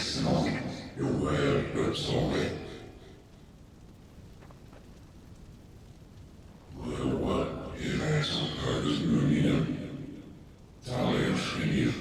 snart. Jag väl som det. Well, it has some purpose in it. Talents in you.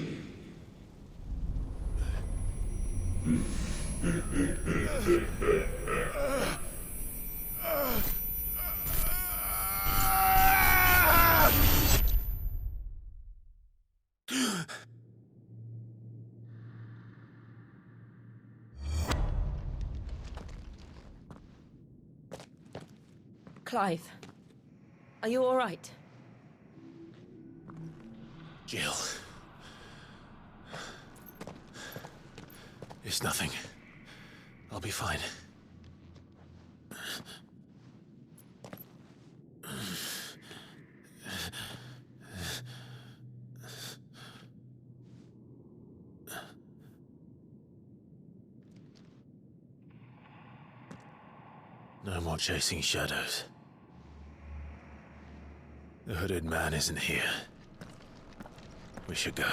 Clive, are you all right? Jill. It's nothing. I'll be fine. No more chasing shadows. The hooded man isn't here. We should go.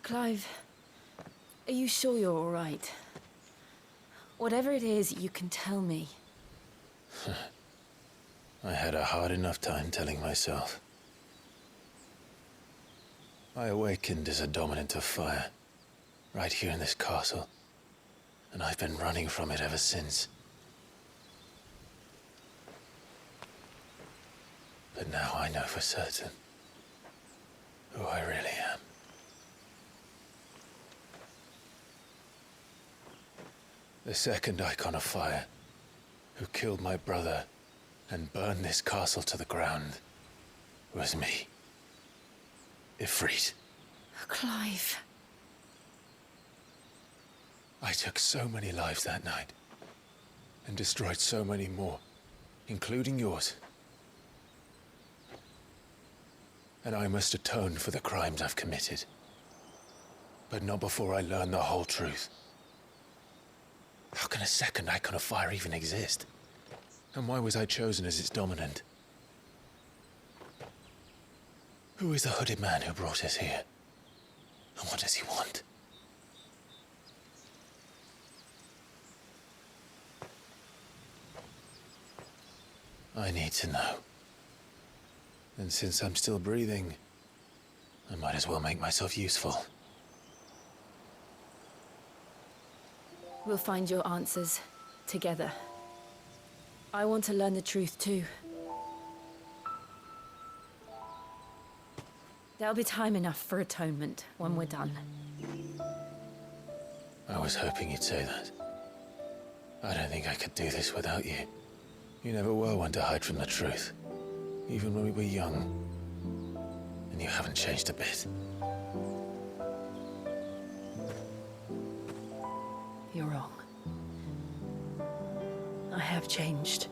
Clive, are you sure you're all right? Whatever it is, you can tell me. I had a hard enough time telling myself. I awakened as a dominant of fire, right here in this castle, and I've been running from it ever since. But now I know for certain who I really am. The second icon of fire, who killed my brother and burned this castle to the ground, was me. Ifrit. Clive. I took so many lives that night, and destroyed so many more, including yours. And I must atone for the crimes I've committed. But not before I learn the whole truth. How can a second icon of fire even exist? And why was I chosen as its dominant? Who is the hooded man who brought us here? And what does he want? I need to know. And since I'm still breathing, I might as well make myself useful. We'll find your answers together. I want to learn the truth too. There'll be time enough for atonement when we're done. I was hoping you'd say that. I don't think I could do this without you. You never were one to hide from the truth, even when we were young. And you haven't changed a bit. You're wrong. I have changed.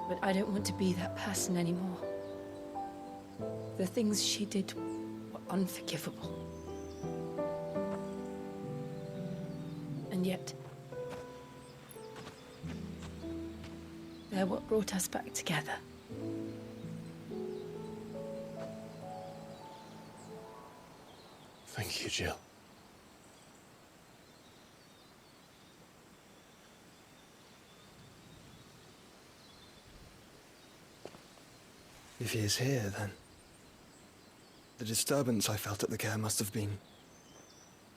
But I don't want to be that person anymore. The things she did were unforgivable. And yet, they're what brought us back together. Thank you, Jill. If he is here, then the disturbance I felt at the care must have been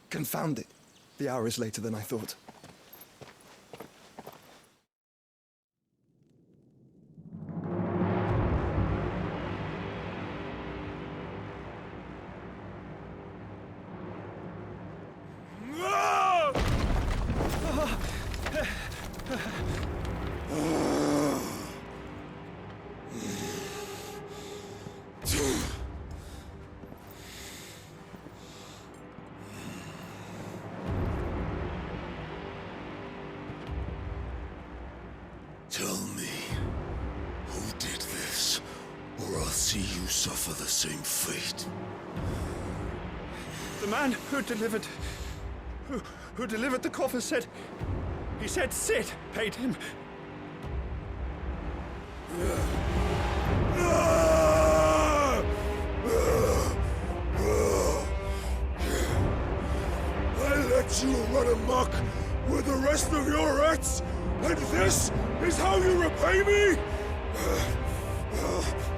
confounded. The hour is later than I thought. Tell me, who did this, or I'll see you suffer the same fate. The man who delivered the coffer said... He said Sid paid him. I let you run amok with the rest of your rats, and this is how you repay me?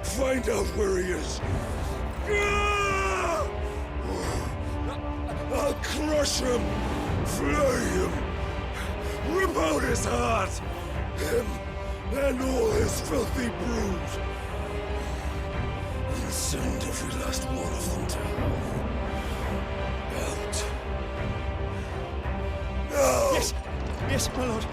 Find out where he is. I'll crush him, flay him, rip out his heart, him and all his filthy brood, and send every last one of them to hell. Out. Now! Yes, yes, my lord.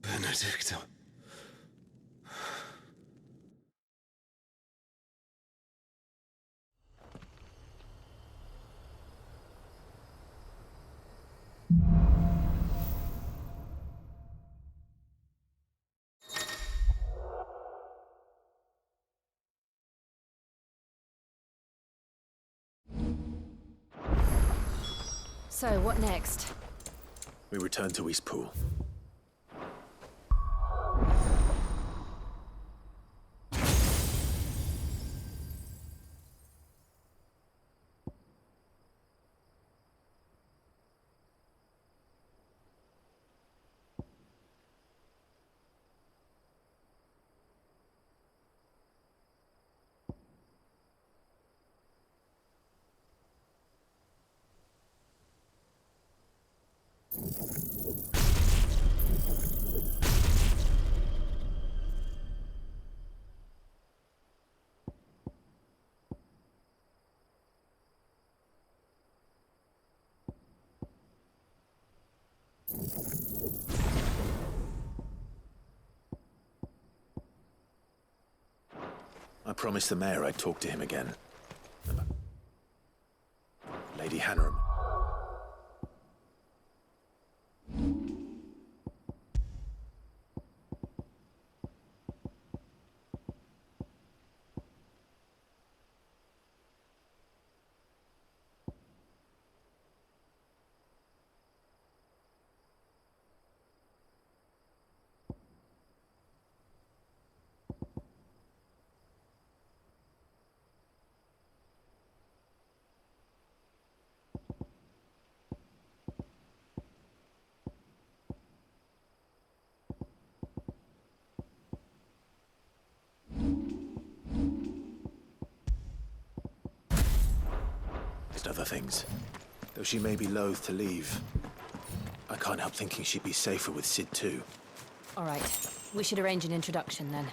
Benedicta. So, what next? We return to Eastpool. I promised the mayor I'd talk to him again. Lady Hanneram. Other things. Though she may be loath to leave, I can't help thinking she'd be safer with Sid too. All right. We should arrange an introduction then.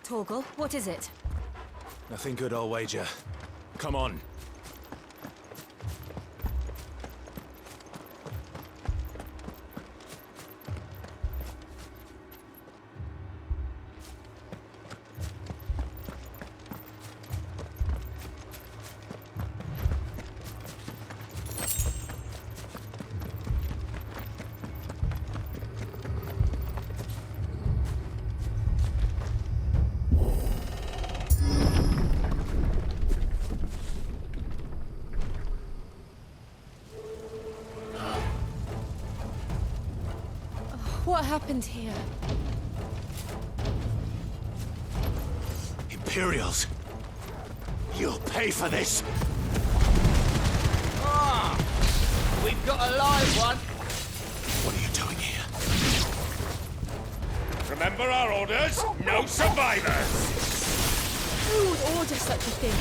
Torgal, what is it? Nothing good, I'll wager. Come on. What happened here? Imperials! You'll pay for this! Ah! We've got a live one! What are you doing here? Remember our orders? No survivors! Who would order such a thing?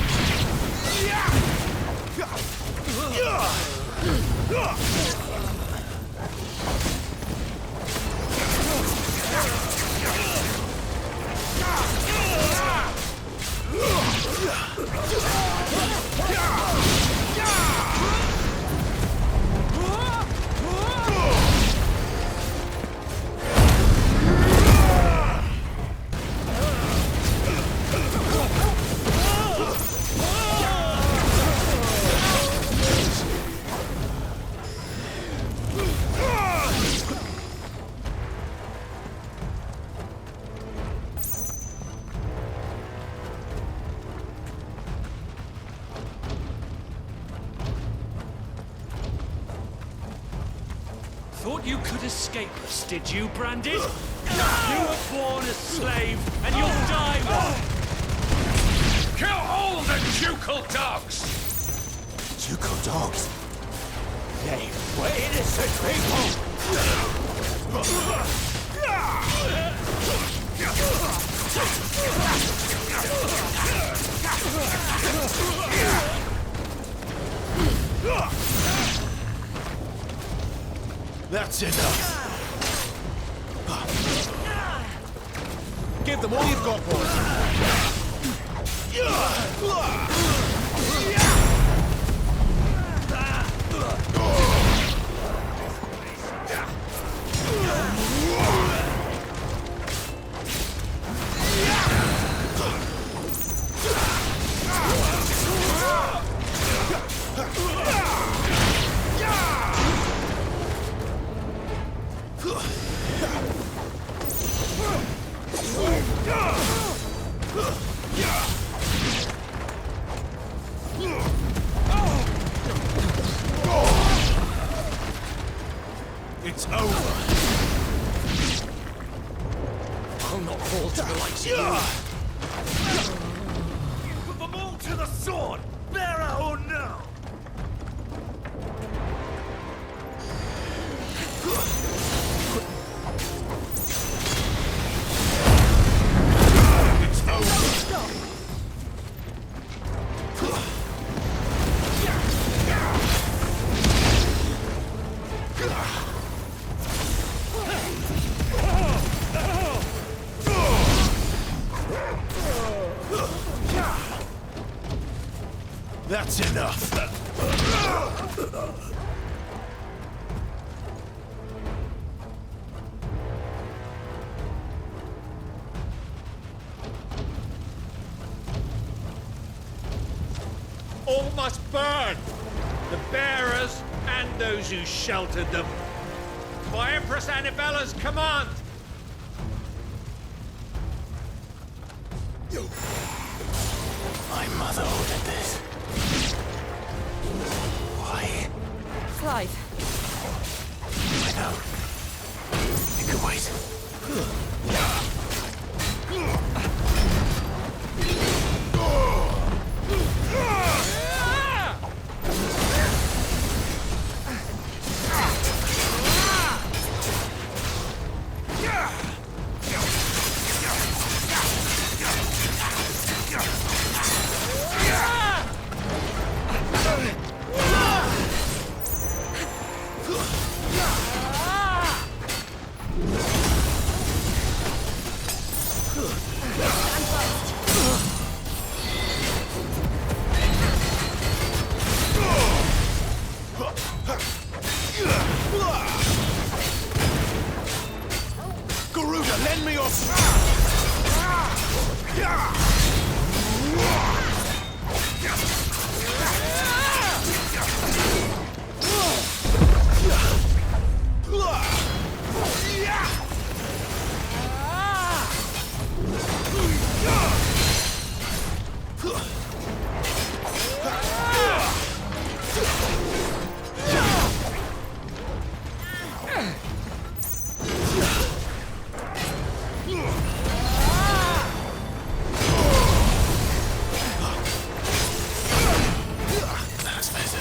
Thought you could escape us, did you, Branded? You were born a slave, and you'll die one! Kill all the ducal dogs! Ducal dogs? They were innocent people! That's enough! Give them all you've got, boys! It's over. I'll not fall to the likes of you. Put them all to the sword, bearer or no! It's over. That's enough. All must burn! The bearers and those who sheltered them. By Empress Annibella's command! My mother ordered this. Why? Clive, I know. It could wait. Lend me your strength! That's better.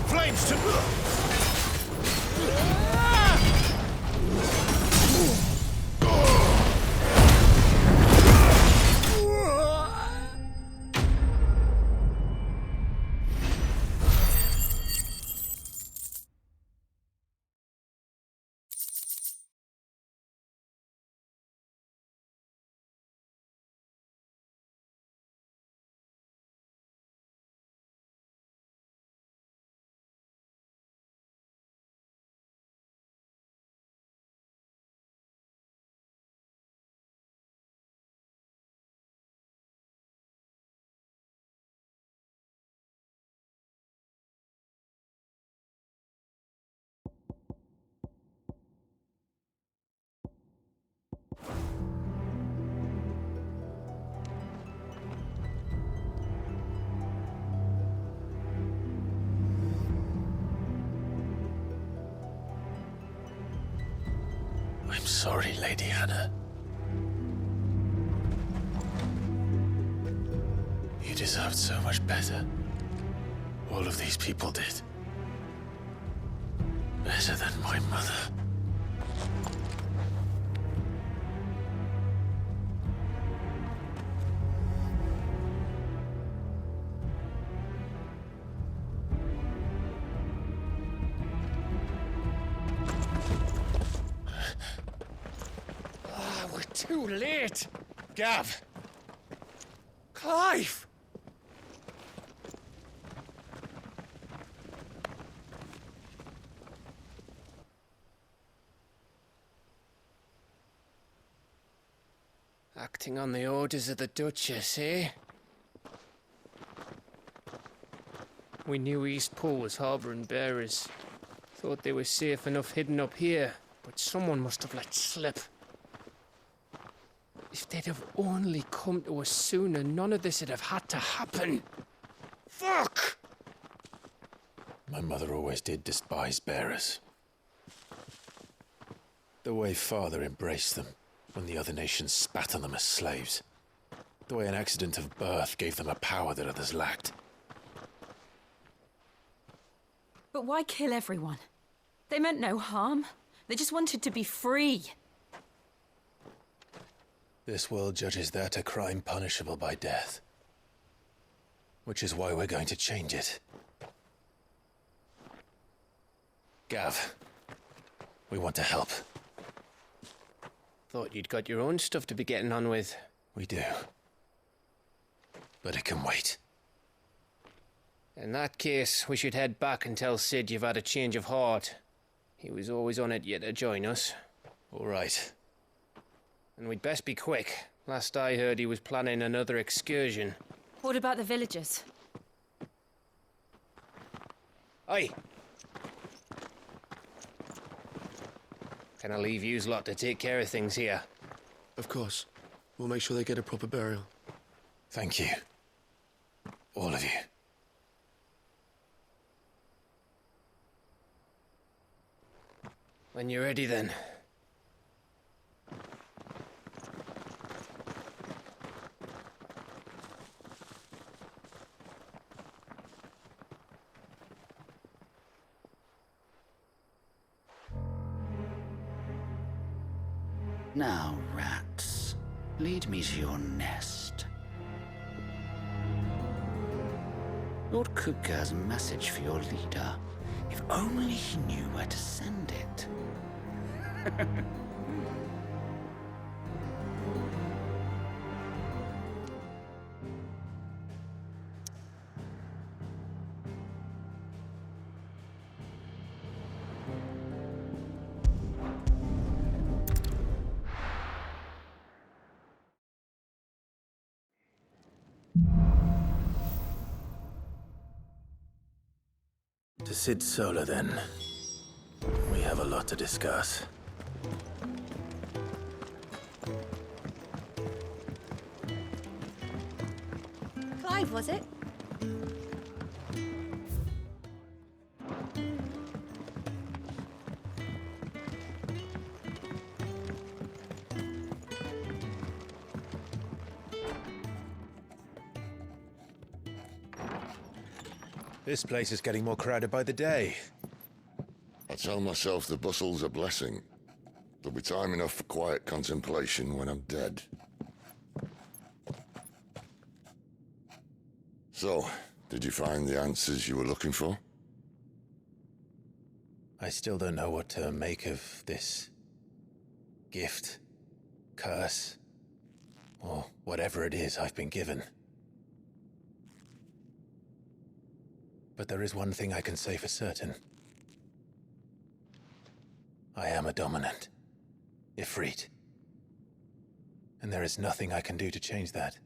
Flames to... I'm sorry, Lady Hannah. You deserved so much better. All of these people did. Better than my mother. We're too late. Gav! Clive! Acting on the orders of the Duchess, eh? We knew Eastpool was harbouring bearers. Thought they were safe enough hidden up here, but someone must have let slip. If they'd have only come to us sooner, none of this would have had to happen. Fuck! My mother always did despise bearers. The way Father embraced them when the other nations spat on them as slaves. The way an accident of birth gave them a power that others lacked. But why kill everyone? They meant no harm. They just wanted to be free. This world judges that a crime punishable by death. Which is why we're going to change it. Gav, we want to help. Thought you'd got your own stuff to be getting on with. We do. But it can wait. In that case, we should head back and tell Sid you've had a change of heart. He was always on it yet to join us. All right. And we'd best be quick. Last I heard, he was planning another excursion. What about the villagers? Aye. Can I leave yous lot to take care of things here? Of course. We'll make sure they get a proper burial. Thank you. All of you. When you're ready, then. Now, rats, lead me to your nest. Lord Kupka has a message for your leader. If only he knew where to send it. To Sid Solar, then. We have a lot to discuss. Clive, was it? This place is getting more crowded by the day. I tell myself the bustle's a blessing. There'll be time enough for quiet contemplation when I'm dead. So, did you find the answers you were looking for? I still don't know what to make of this gift, curse, or whatever it is I've been given. But there is one thing I can say for certain. I am a dominant, Ifrit. And there is nothing I can do to change that.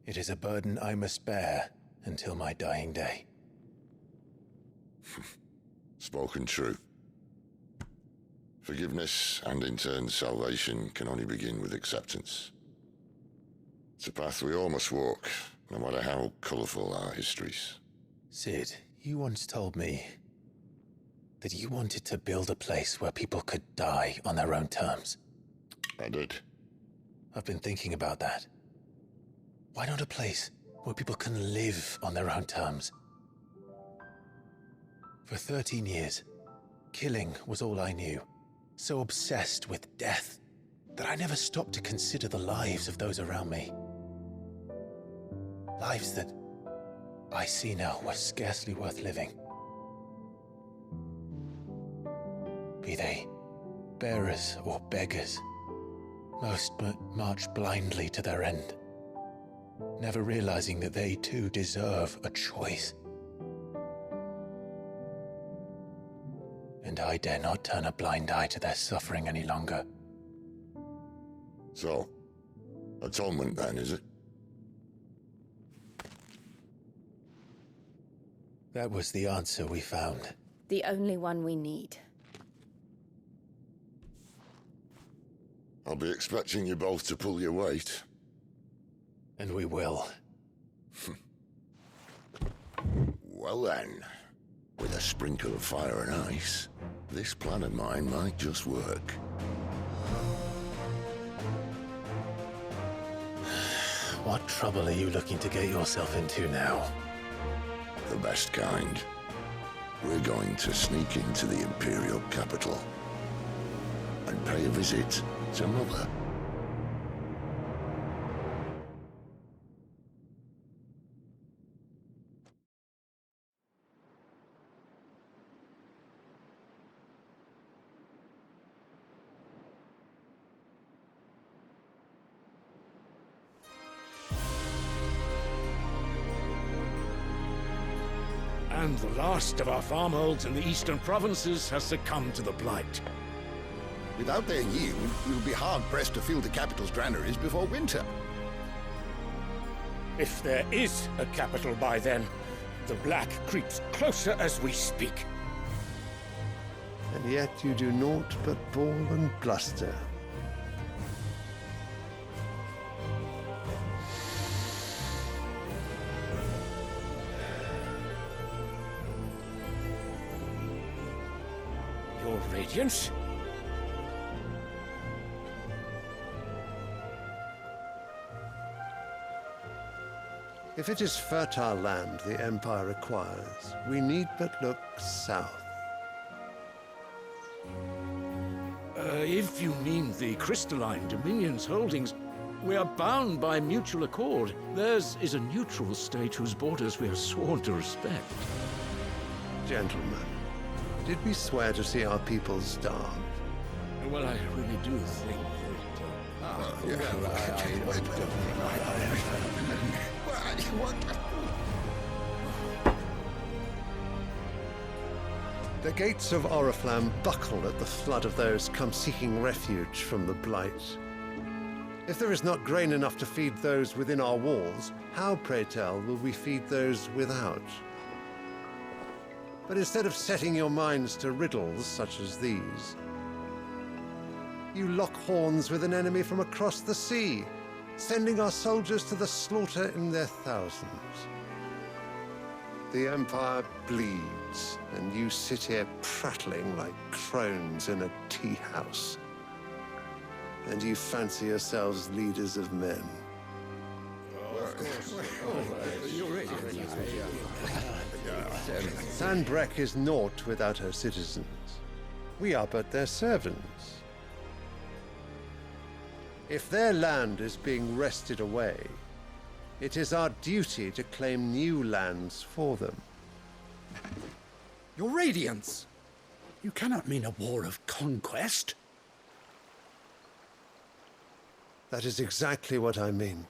It is a burden I must bear until my dying day. Spoken true. Forgiveness and in turn salvation can only begin with acceptance. It's a path we all must walk, no matter how colourful our histories. Sid, you once told me that you wanted to build a place where people could die on their own terms. I did. I've been thinking about that. Why not a place where people can live on their own terms? For 13 years, killing was all I knew. So obsessed with death that I never stopped to consider the lives of those around me. Lives that I see now were scarcely worth living. Be they bearers or beggars, most march blindly to their end, never realizing that they too deserve a choice. And I dare not turn a blind eye to their suffering any longer. So, atonement then, is it? That was the answer we found. The only one we need. I'll be expecting you both to pull your weight. And we will. Well then, with a sprinkle of fire and ice, this plan of mine might just work. What trouble are you looking to get yourself into now? The best kind. We're going to sneak into the Imperial capital and pay a visit to Mother. And the last of our farmholds in the eastern provinces has succumbed to the blight. Without their yield, we'll be hard-pressed to fill the capital's granaries before winter. If there is a capital by then, the black creeps closer as we speak. And yet you do naught but bawl and bluster. Radiance? If it is fertile land the Empire requires, we need but look south. If you mean the crystalline Dominion's holdings, we are bound by mutual accord. Theirs is a neutral state whose borders we have sworn to respect. Gentlemen, did we swear to see our people starve? Well, I really do think The gates of Oriflamme buckle at the flood of those come seeking refuge from the Blight. If there is not grain enough to feed those within our walls, how, pray tell, will we feed those without? But instead of setting your minds to riddles such as these, you lock horns with an enemy from across the sea, sending our soldiers to the slaughter in their thousands. The Empire bleeds, and you sit here prattling like crones in a tea house. And you fancy yourselves leaders of men. Sanbreque is naught without her citizens. We are but their servants. If their land is being wrested away, it is our duty to claim new lands for them. Your Radiance! You cannot mean a war of conquest. That is exactly what I mean.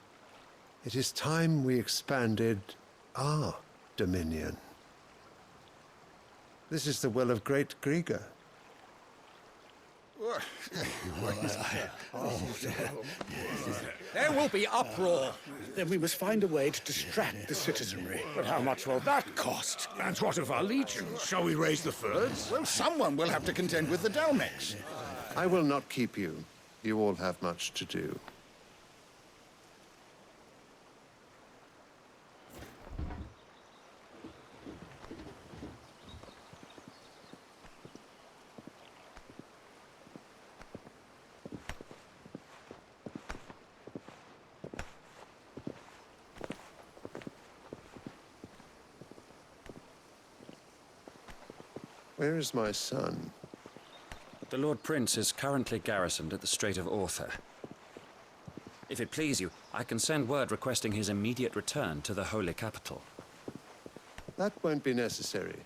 It is time we expanded our dominion. This is the will of great Grieger. There will be uproar. Then we must find a way to distract the citizenry. But how much will that cost? And what of our legions? Shall we raise the Thirds? Well, someone will have to contend with the Dalmex. I will not keep you. You all have much to do. Where is my son? The Lord Prince is currently garrisoned at the Strait of Author. If it please you, I can send word requesting his immediate return to the Holy Capital. That won't be necessary.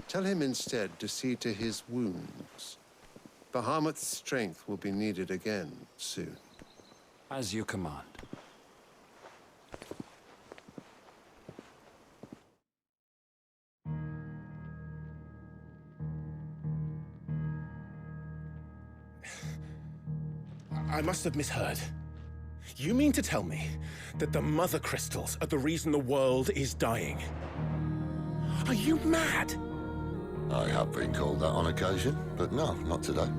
Tell him instead to see to his wounds. Bahamut's strength will be needed again soon. As you command. I must have misheard. You mean to tell me that the Mother Crystals are the reason the world is dying? Are you mad? I have been called that on occasion, but no, not today.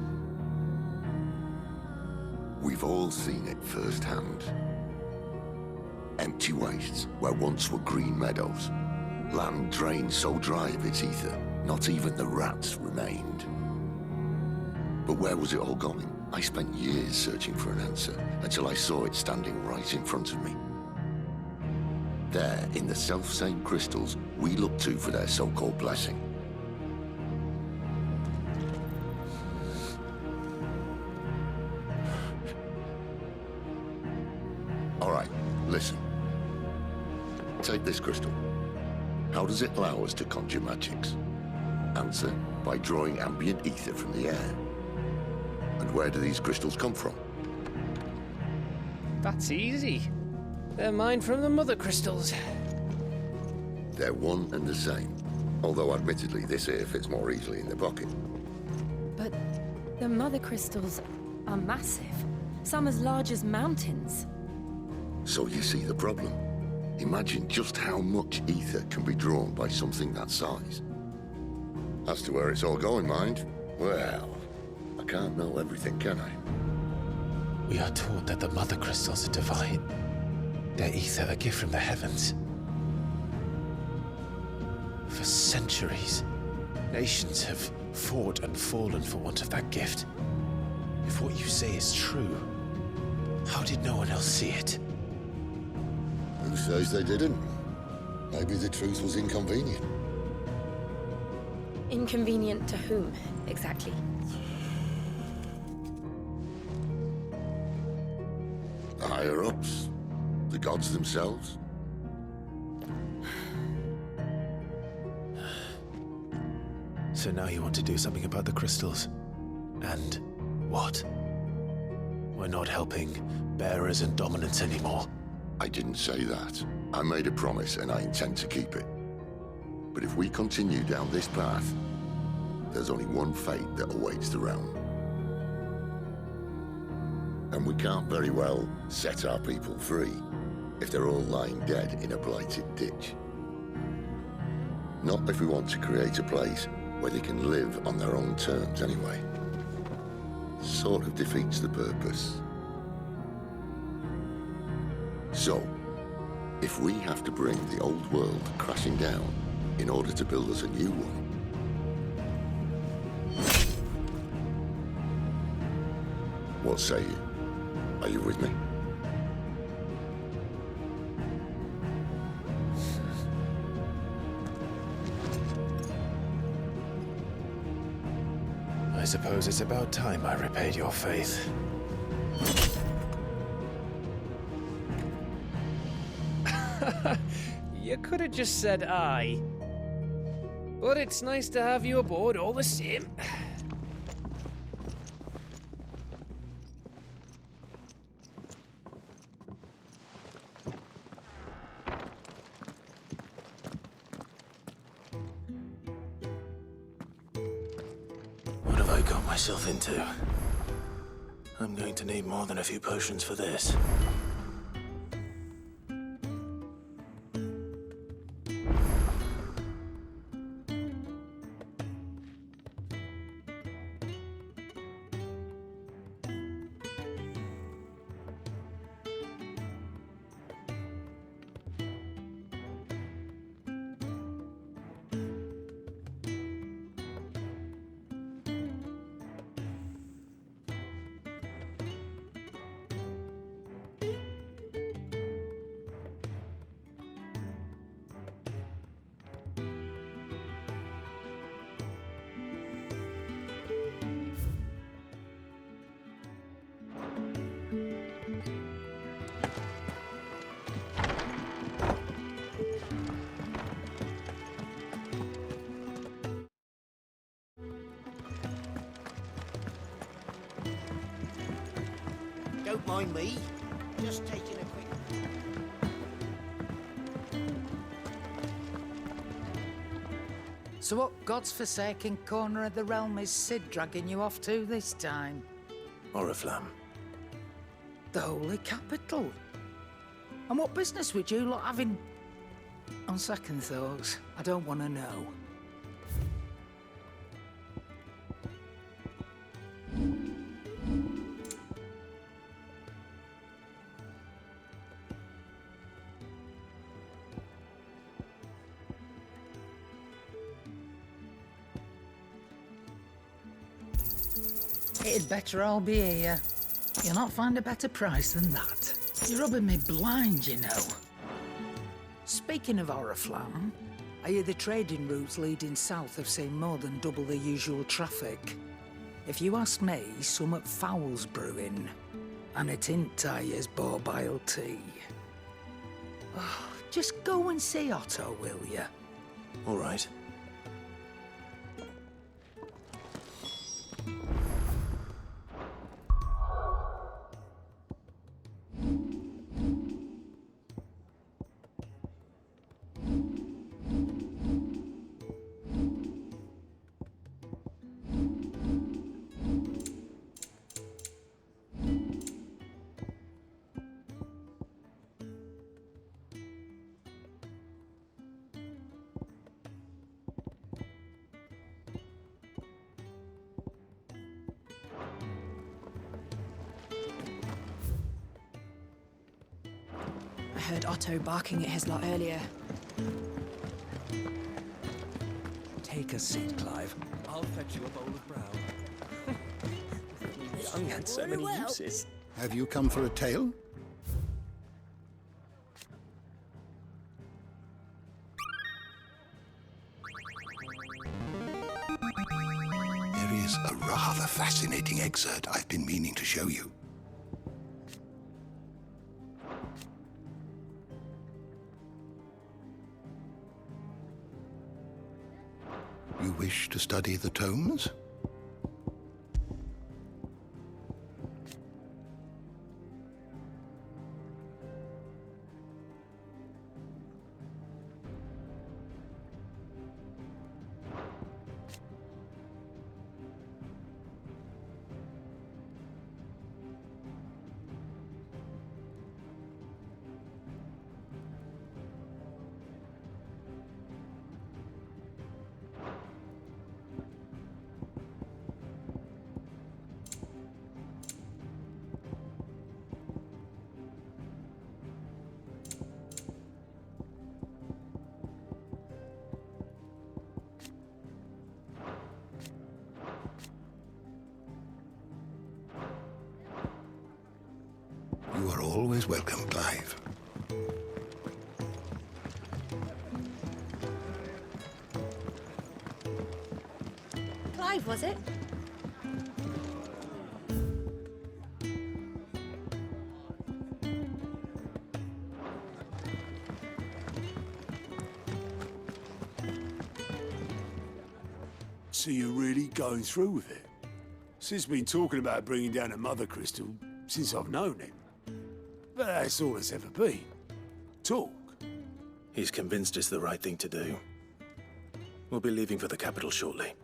We've all seen it firsthand. Empty wastes where once were green meadows. Land drained so dry of its ether, not even the rats remained. But where was it all going? I spent years searching for an answer, until I saw it standing right in front of me. There, in the self-same crystals we look to for their so-called blessing. All right, listen. Take this crystal. How does it allow us to conjure magics? Answer, by drawing ambient ether from the air. And where do these crystals come from? That's easy. They're mine from the Mother Crystals. They're one and the same. Although admittedly this here fits more easily in the pocket. But the Mother Crystals are massive. Some as large as mountains. So you see the problem. Imagine just how much ether can be drawn by something that size. As to where it's all going, mind, well, I can't know everything, can I? We are taught that the Mother Crystals are divine. Their ether a gift from the heavens. For centuries, nations have fought and fallen for want of that gift. If what you say is true, how did no one else see it? Who says they didn't? Maybe the truth was inconvenient. Inconvenient to whom, exactly? The higher-ups? The gods themselves? So now you want to do something about the crystals? And what? We're not helping bearers and dominants anymore. I didn't say that. I made a promise and I intend to keep it. But if we continue down this path, there's only one fate that awaits the realm. And we can't very well set our people free if they're all lying dead in a blighted ditch. Not if we want to create a place where they can live on their own terms anyway. Sort of defeats the purpose. So, if we have to bring the old world crashing down in order to build us a new one, what say you? Are you with me? I suppose it's about time I repaid your faith. You could have just said aye. But it's nice to have you aboard all the same. What have I got myself into? I'm going to need more than a few potions for this. Don't mind me. Just taking a quick... So what god's-forsaken corner of the realm is Cid dragging you off to this time? Oriflamme. The Holy Capital. And what business would you lot having... On second thoughts, I don't want to know. It'd better all be here. You'll not find a better price than that. You're rubbing me blind, you know. Speaking of Oriflamme, I hear the trading routes leading south have seen more than double the usual traffic. If you ask me, summat foul's brewing. And it ain't Tyre's borbile tea. Oh, just go and see Otto, will you? All right. I heard Otto barking at his lot earlier. Take a seat, Clive. I'll fetch you a bowl of brown. Young had so many uses. Have you come for a tale? There is a rather fascinating excerpt I've been meaning to show you. You wish to study the tomes? You are always welcome, Clive. Clive, was it? So you're really going through with it? Sid's been talking about bringing down a mother crystal since I've known him. But that's all it's ever been. Talk. He's convinced it's the right thing to do. We'll be leaving for the capital shortly.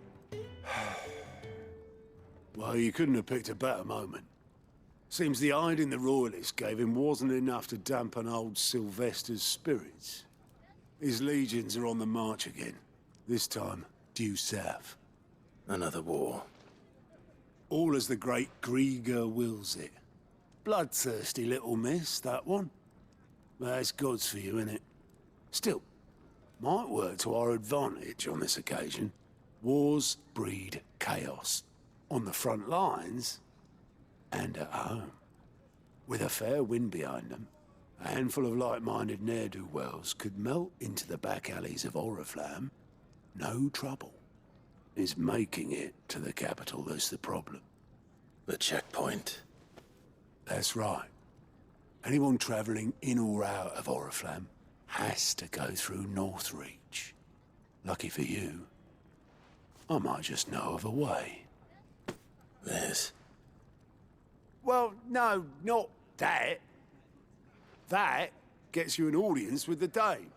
Well, you couldn't have picked a better moment. Seems the hiding the Royalists gave him wasn't enough to dampen old Sylvester's spirits. His legions are on the march again. This time, due south. Another war. All as the great Grieger wills it. Bloodthirsty little miss, that one. That's God's for you, innit? Still, might work to our advantage on this occasion. Wars breed chaos. On the front lines, and at home. With a fair wind behind them, a handful of like-minded ne'er-do-wells could melt into the back alleys of Oriflamme. No trouble. Is making it to the capital that's the problem. The checkpoint. That's right. Anyone travelling in or out of Oriflamme has to go through Northreach. Lucky for you, I might just know of a way. This? Well, no, not that. That gets you an audience with the Dame.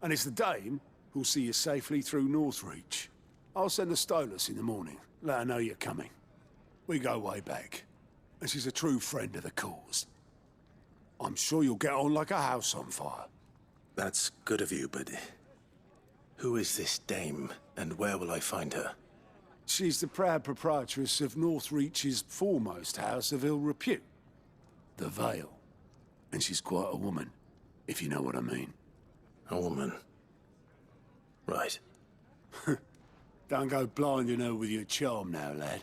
And it's the Dame who'll see you safely through Northreach. I'll send a Stolas in the morning. Let her know you're coming. We go way back. And she's a true friend of the cause. I'm sure you'll get on like a house on fire. That's good of you, but who is this Dame, and where will I find her? She's the proud proprietress of Northreach's foremost house of ill repute, the Vale. And she's quite a woman, if you know what I mean. A woman? Right. Don't go blinding her with your charm now, lad.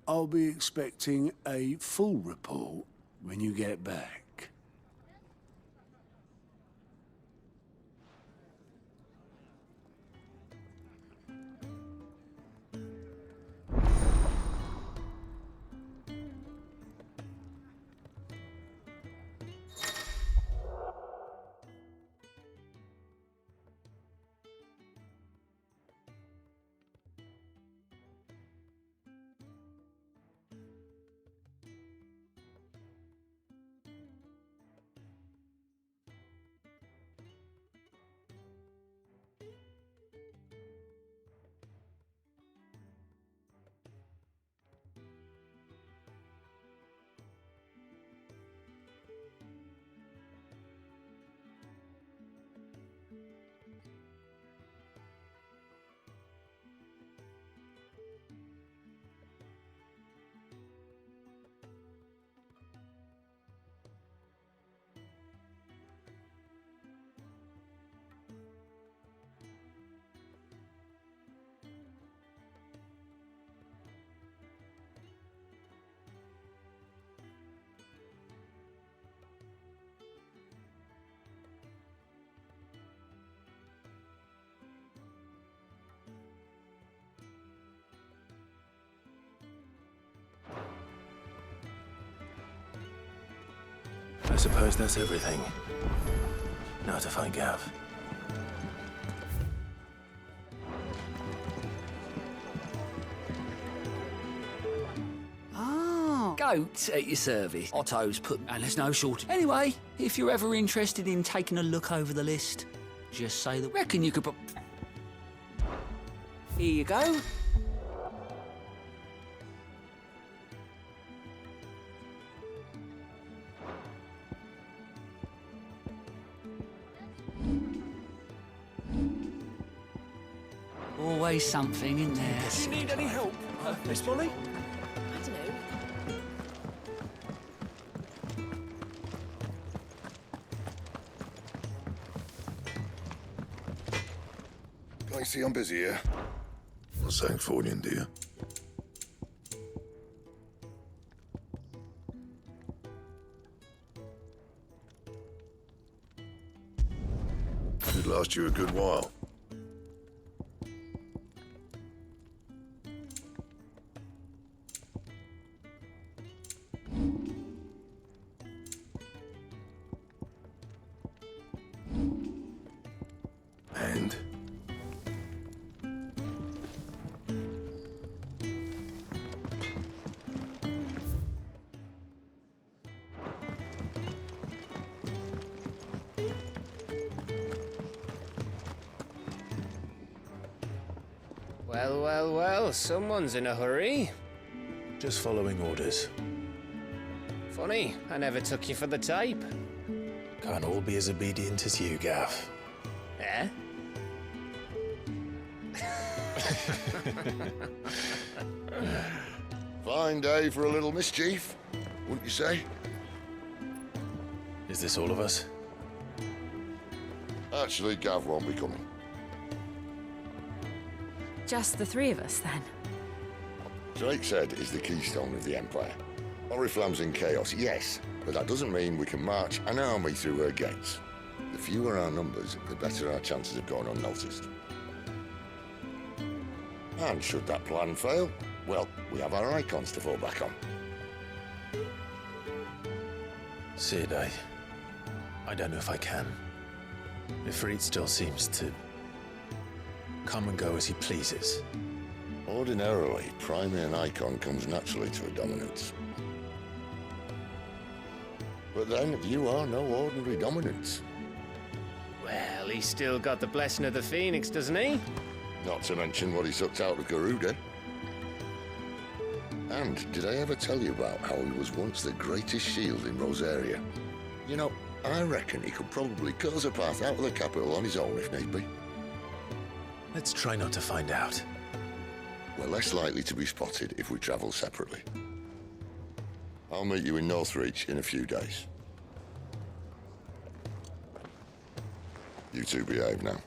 I'll be expecting a full report when you get back. suppose that's everything. Now to find Gav. Goats at your service. Otto's put, and there's no shortage. Anyway, if you're ever interested in taking a look over the list, just say that. Reckon you could. Here you go. Always something in there. Do you need any help, Miss Molly? I don't know. I see I'm busy here. Not saying forwarding, do you? Should last you a good while. And? Well, well, well, someone's in a hurry. Just following orders. Funny, I never took you for the type. Can't all be as obedient as you, Gav. Eh? Fine day for a little mischief, wouldn't you say? Is this all of us? Actually, Gav won't be coming. Just the three of us, then. Drake's Head is the keystone of the Empire. Oriflamme's in chaos, yes, but that doesn't mean we can march an army through her gates. The fewer our numbers, the better our chances of going unnoticed. And should that plan fail, well, we have our icons to fall back on. Sid, I don't know if I can. Ifrit still seems to come and go as he pleases. Ordinarily, priming an icon comes naturally to a dominance. But then, you are no ordinary dominance. Well, he's still got the blessing of the Phoenix, doesn't he? Not to mention what he sucked out of Garuda. And did I ever tell you about how he was once the greatest shield in Rosaria? You know, I reckon he could probably cut us a path out of the capital on his own if need be. Let's try not to find out. We're less likely to be spotted if we travel separately. I'll meet you in Northreach in a few days. You two behave now.